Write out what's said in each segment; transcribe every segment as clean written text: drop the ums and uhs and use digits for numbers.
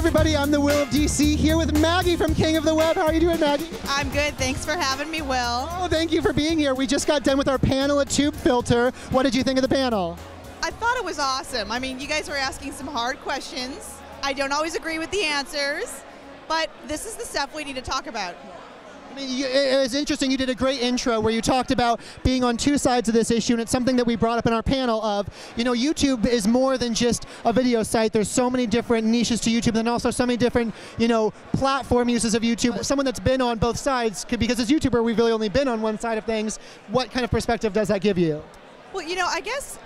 everybody, I'm the Will of DC here with Maggie from King of the Web. How are you doing, Maggie? I'm good, thanks for having me, Will. Oh, thank you for being here. We just got done with our panel at tubefilter. What did you think of the panel? I thought it was awesome. I mean, you guys were asking some hard questions. I don't always agree with the answers, but this is the stuff we need to talk about. I mean, it was interesting. You did a great intro where you talked about being on two sides of this issue, and it's something that we brought up in our panel of, you know, YouTube is more than just a video site. There's so many different niches to YouTube, and also so many different, you know, platform uses of YouTube. Someone that's been on both sides, because as a YouTuber, we've really only been on one side of things. What kind of perspective does that give you? Well, you know, I guess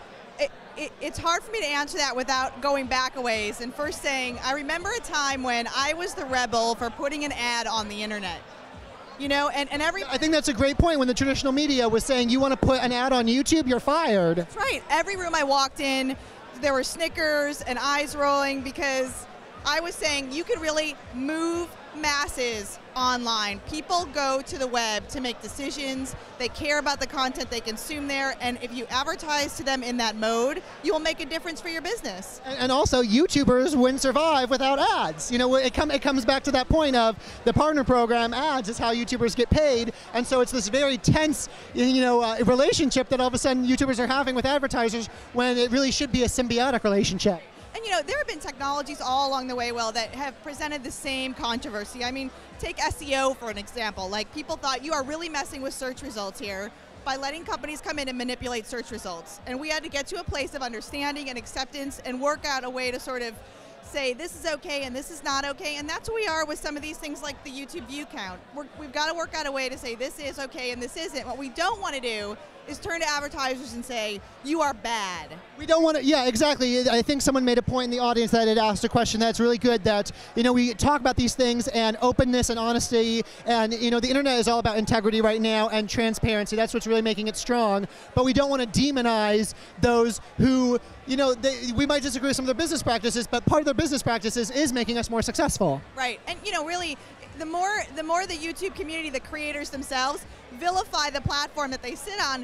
it's hard for me to answer that without going back a ways and first saying, I remember a time when I was the rebel for putting an ad on the internet. You know, and I think that's a great point. When the traditional media was saying you want to put an ad on YouTube, you're fired. That's right. Every room I walked in, there were snickers and eyes rolling because I was saying you could really move masses online. People go to the web to make decisions. They care about the content they consume there, and if you advertise to them in that mode, you will make a difference for your business. And also, YouTubers wouldn't survive without ads. You know, it comes back to that point of the partner program. Ads is how YouTubers get paid, and so it's this very tense, you know, relationship that all of a sudden YouTubers are having with advertisers when it really should be a symbiotic relationship. And you know, there have been technologies all along the way, Will, that have presented the same controversy. I mean, take SEO for an example. Like, people thought you are really messing with search results here by letting companies come in and manipulate search results. And we had to get to a place of understanding and acceptance and work out a way to sort of say this is okay and this is not okay. And that's where we are with some of these things like the YouTube view count. We've got to work out a way to say this is okay and this isn't. What we don't want to do is turn to advertisers and say, you are bad. We don't want to, yeah, exactly. I think someone made a point in the audience that had asked a question that's really good, that, you know, we talk about these things and openness and honesty, and, you know, the internet is all about integrity right now and transparency. That's what's really making it strong. But we don't want to demonize those who, you know, we might disagree with some of their business practices, but part of their business practices is making us more successful. Right, and you know, really, the more the YouTube community, the creators themselves, vilify the platform that they sit on,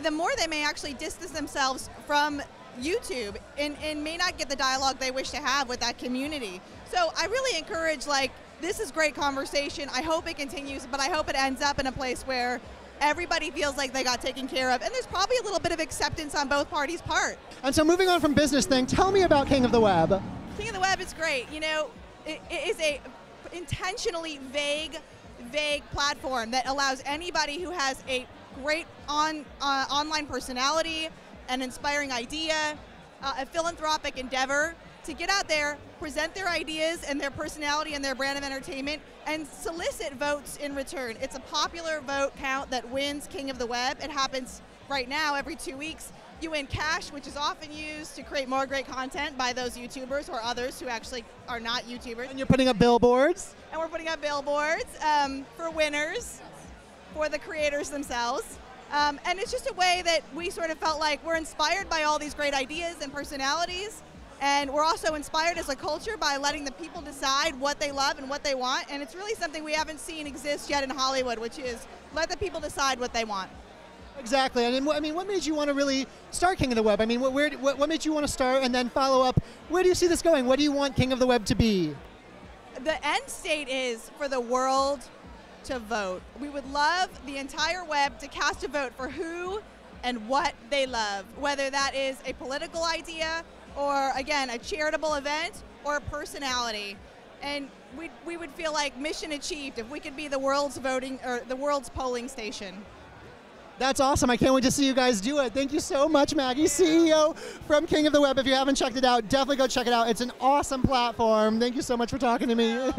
the more they may actually distance themselves from YouTube and may not get the dialogue they wish to have with that community. So I really encourage, like, this is great conversation. I hope it continues, but I hope it ends up in a place where everybody feels like they got taken care of, and there's probably a little bit of acceptance on both parties' part. And so moving on from business thing, tell me about King of the Web. King of the Web is great. You know, it is a intentionally vague platform that allows anybody who has a great online personality, an inspiring idea, a philanthropic endeavor to get out there, present their ideas and their personality and their brand of entertainment, and solicit votes in return. It's a popular vote count that wins King of the Web. It happens right now every 2 weeks. You win cash, which is often used to create more great content by those YouTubers or others who actually are not YouTubers. And you're putting up billboards? And we're putting up billboards for winners, for the creators themselves. And it's just a way that we sort of felt like we're inspired by all these great ideas and personalities, and we're also inspired as a culture by letting the people decide what they love and what they want. And it's really something we haven't seen exist yet in Hollywood, which is let the people decide what they want. Exactly, and I mean, what made you want to really start King of the Web? I mean, what made you want to start, and then follow up? Where do you see this going? What do you want King of the Web to be? The end state is for the world to vote. We would love the entire web to cast a vote for who and what they love, whether that is a political idea or, again, a charitable event or a personality. And we would feel like mission achieved if we could be the world's voting or the world's polling station. That's awesome. I can't wait to see you guys do it. Thank you so much, Maggie, CEO from King of the Web. If you haven't checked it out, definitely go check it out. It's an awesome platform. Thank you so much for talking to me.